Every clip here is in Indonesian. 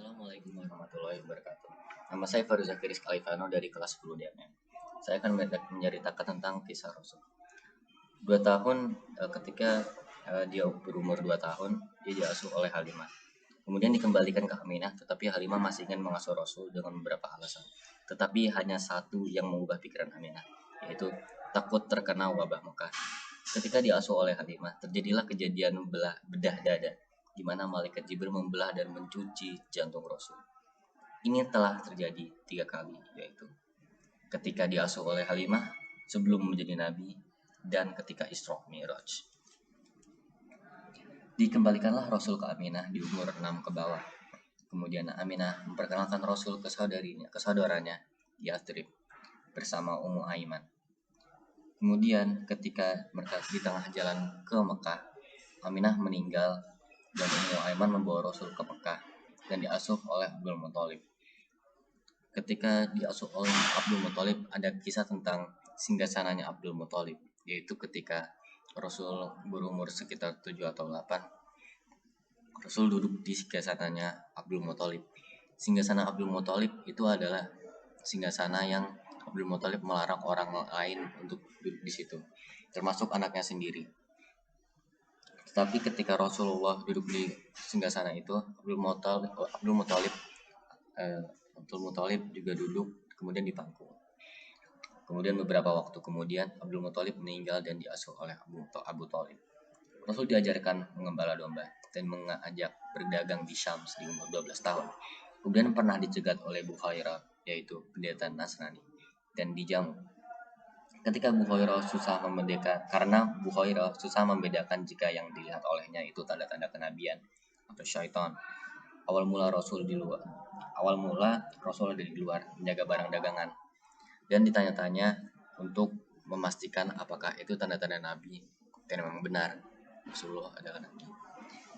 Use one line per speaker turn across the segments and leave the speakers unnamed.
Assalamualaikum warahmatullahi wabarakatuh. Nama saya Faru Zakiris Kalifano dari kelas 10 DMM. Saya akan menceritakan tentang kisah Rasul. 2 tahun ketika dia berumur 2 tahun, dia diasuh oleh Halimah. Kemudian dikembalikan ke Aminah, tetapi Halimah masih ingin mengasuh Rasul dengan beberapa alasan. Tetapi hanya satu yang mengubah pikiran Aminah, yaitu takut terkena wabah Mekah. Ketika diasuh oleh Halimah, terjadilah kejadian bedah dada, di mana malaikat Jibril membelah dan mencuci jantung Rasul. Ini telah terjadi 3 kali, yaitu ketika diasuh oleh Halimah, sebelum menjadi nabi, dan ketika Isra Mi'raj. Dikembalikanlah Rasul ke Aminah di umur 6 ke bawah. Kemudian Aminah memperkenalkan Rasul ke saudaranya Yathrib bersama Ummu Aiman. Kemudian ketika mereka di tengah jalan ke Mekah, Aminah meninggal dan Ummu Aiman membawa Rasul ke Mekah dan diasuh oleh Abdul Muthalib. Ketika diasuh oleh Abdul Muthalib, ada kisah tentang singgasananya Abdul Muthalib, yaitu ketika Rasul berumur sekitar 7 atau 8, Rasul duduk di singgasananya Abdul Muthalib. Singgasana Abdul Muthalib itu adalah singgasana yang Abdul Muthalib melarang orang lain untuk duduk di situ, termasuk anaknya sendiri. Tetapi ketika Rasulullah duduk di singgasana itu, Abdul Muthalib juga duduk, kemudian dipangku. Kemudian beberapa waktu kemudian Abdul Muthalib meninggal dan diasuh oleh Abu Thalib. Rasul diajarkan mengembala domba dan mengajak berdagang di Syam di umur 12 tahun. Kemudian pernah dicegat oleh Bukhairah, yaitu pendeta Nasrani, dan dijamu. Ketika Bukhairah karena Bukhairah susah membedakan jika yang dilihat olehnya itu tanda-tanda kenabian atau syaitan. Awal mula Rasul ada di luar menjaga barang dagangan dan ditanya-tanya untuk memastikan apakah itu tanda-tanda nabi dan memang benar Rasulullah adalah nabi.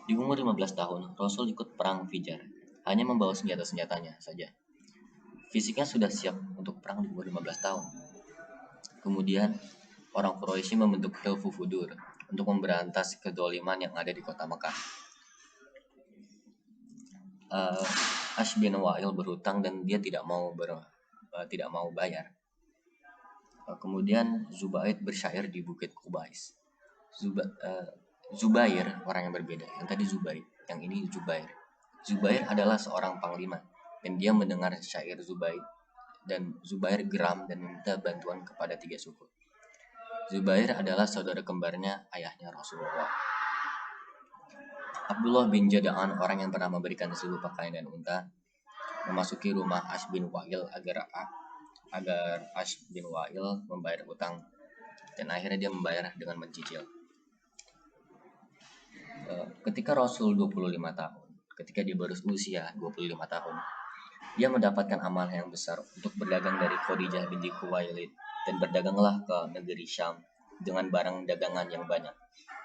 Di umur 15 tahun Rasul ikut perang Fijar, hanya membawa senjata-senjatanya saja. Fisiknya sudah siap untuk perang di umur 15 tahun. Kemudian orang Quraisy membentuk Hilfu Fudur untuk memberantas kedoliman yang ada di kota Mekah. Ash bin Wa'il berhutang dan dia tidak mau bayar. Kemudian Zubair bersyair di Bukit Qubais. Zubair orang yang berbeda. Yang tadi Zubair, yang ini Zubair. Zubair adalah seorang panglima dan dia mendengar syair Zubair. Dan Zubair geram dan meminta bantuan kepada 3 suku. Zubair adalah saudara kembarnya ayahnya Rasulullah. Abdullah bin Jada'an, orang yang pernah memberikan 1000 pakaian dan unta, memasuki rumah Ash bin Wa'il agar Ash bin Wa'il membayar utang, dan akhirnya dia membayar dengan mencicil. Ketika Rasul 25 tahun, ketika dia baru usia 25 tahun, dia mendapatkan amanah yang besar untuk berdagang dari Khadijah binti Khuwailid dan berdaganglah ke negeri Syam dengan barang dagangan yang banyak.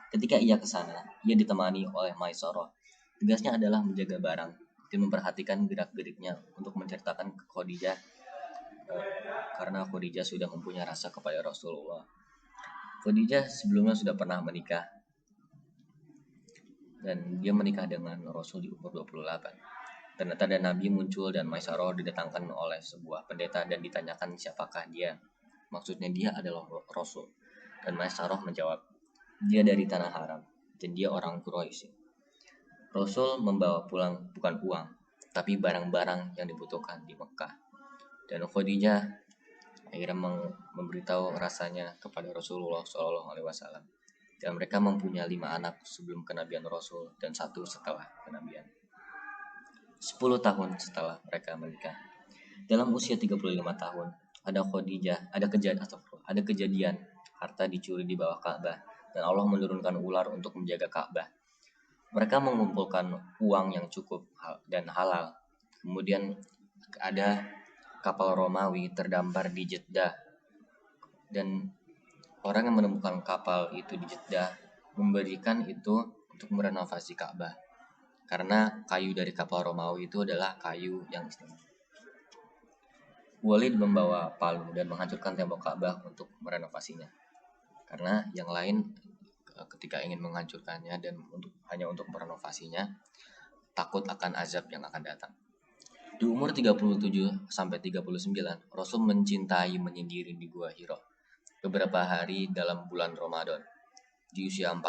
Ketika ia ke sana, ia ditemani oleh Maisarah. Tugasnya adalah menjaga barang dan memperhatikan gerak-geriknya untuk menceritakan ke Khadijah karena Khadijah sudah mempunyai rasa kepada Rasulullah. Khadijah sebelumnya sudah pernah menikah dan dia menikah dengan Rasul di umur 28. Tanda-tanda Nabi muncul dan Maisarah didatangkan oleh sebuah pendeta dan ditanyakan siapakah dia. Maksudnya dia adalah Rasul. Dan Maisarah menjawab, dia dari tanah haram dan dia orang Quraisy. Rasul membawa pulang bukan uang, tapi barang-barang yang dibutuhkan di Mekah. Dan Khadijah akhirnya memberitahu rasanya kepada Rasulullah SAW. Dan mereka mempunyai 5 anak sebelum kenabian Rasul dan 1 setelah kenabian. 10 tahun setelah mereka menikah, dalam usia 35 tahun, ada kejadian harta dicuri di bawah Ka'bah dan Allah menurunkan ular untuk menjaga Ka'bah. Mereka mengumpulkan uang yang cukup dan halal. Kemudian ada kapal Romawi terdampar di Jeddah dan orang yang menemukan kapal itu di Jeddah memberikan itu untuk merenovasi Ka'bah. Karena kayu dari kapal Romawi itu adalah kayu yang istimewa. Walid membawa palu dan menghancurkan tembok Ka'bah untuk merenovasinya. Karena yang lain ketika ingin menghancurkannya dan hanya untuk merenovasinya, takut akan azab yang akan datang. Di umur 37 sampai 39, Rasul mencintai menyendiri di Gua Hira beberapa hari dalam bulan Ramadan. Di usia 40,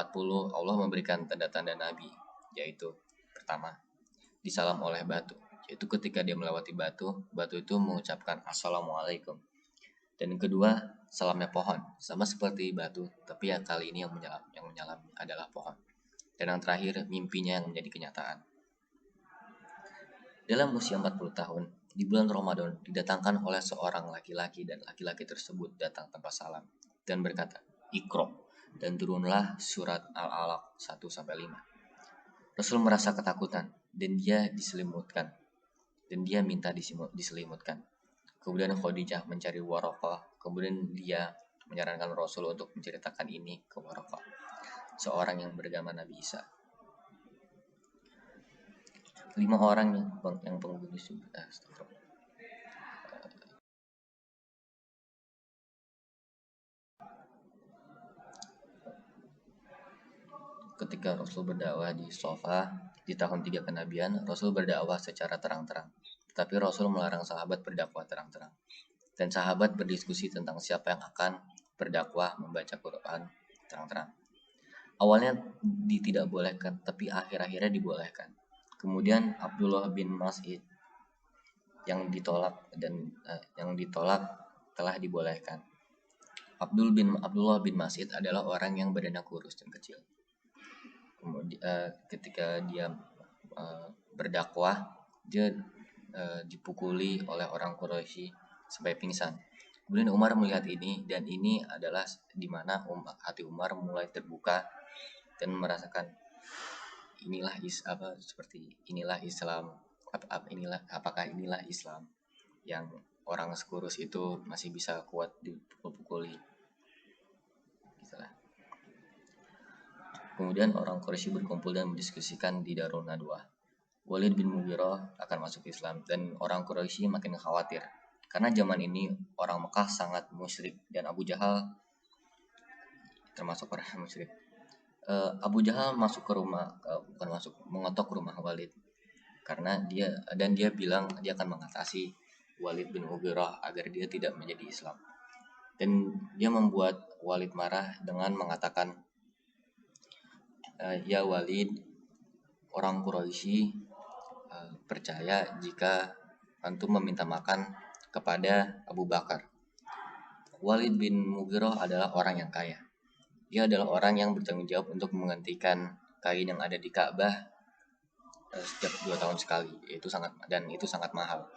Allah memberikan tanda-tanda Nabi, yaitu pertama, disalam oleh batu, yaitu ketika dia melewati batu, batu itu mengucapkan Assalamualaikum. Dan kedua, salamnya pohon, sama seperti batu, tapi ya kali ini yang menyalam adalah pohon. Dan yang terakhir, mimpinya yang menjadi kenyataan. Dalam usia 40 tahun, di bulan Ramadan didatangkan oleh seorang laki-laki dan laki-laki tersebut datang tanpa salam dan berkata, Iqra, dan turunlah surat Al-Alaq 1-5. Rasul merasa ketakutan dan dia diselimutkan dan dia minta diselimutkan. Kemudian Khadijah mencari Waraqah, kemudian dia menyarankan Rasul untuk menceritakan ini ke Waraqah, seorang yang beragama Nabi Isa. 5 orang yang penghuni surga. Ketika Rasul berdakwah di Shafa di tahun 3 kenabian, Rasul berdakwah secara terang-terang. Tetapi Rasul melarang sahabat berdakwah terang-terang. Dan sahabat berdiskusi tentang siapa yang akan berdakwah membaca Quran terang-terang. Awalnya tidak bolehkan, tapi akhir-akhirnya dibolehkan. Kemudian Abdullah bin Mas'ud yang ditolak telah dibolehkan. Abdullah bin Mas'ud adalah orang yang badannya kurus dan kecil. Kemudian ketika dia berdakwah, dia dipukuli oleh orang Quraisy sampai pingsan. Kemudian Umar melihat ini, dan ini adalah di mana hati Umar mulai terbuka dan merasakan inilah Islam. Apakah inilah Islam yang orang kurus itu masih bisa kuat dipukuli. Gitulah. Kemudian orang Quraisy berkumpul dan mendiskusikan di Darun Nadwah. Walid bin Mughirah akan masuk Islam, dan orang Quraisy makin khawatir karena zaman ini orang Mekah sangat musyrik dan Abu Jahal termasuk orang musyrik. Abu Jahal mengetok rumah Walid karena dia bilang dia akan mengatasi Walid bin Mughirah agar dia tidak menjadi Islam. Dan dia membuat Walid marah dengan mengatakan, ya Walid, orang Quraisy percaya jika antum meminta makan kepada Abu Bakar. Walid bin Mughirah adalah orang yang kaya. Dia adalah orang yang bertanggung jawab untuk menggantikan kain yang ada di Ka'bah setiap 2 tahun sekali. Itu sangat mahal.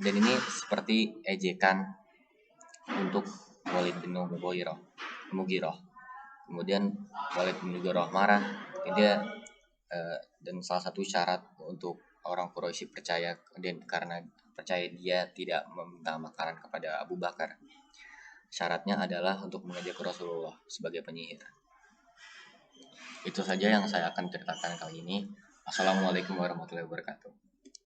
Dan ini seperti ejekan untuk Walid bin Mughirah. Kemudian Walid bin Mughirah marah. Dan salah satu syarat untuk orang Quraisy percaya, dan karena percaya dia tidak meminta makanan kepada Abu Bakar, syaratnya adalah untuk mengajak Rasulullah sebagai penyihir. Itu saja yang saya akan ceritakan kali ini. Assalamualaikum warahmatullahi wabarakatuh.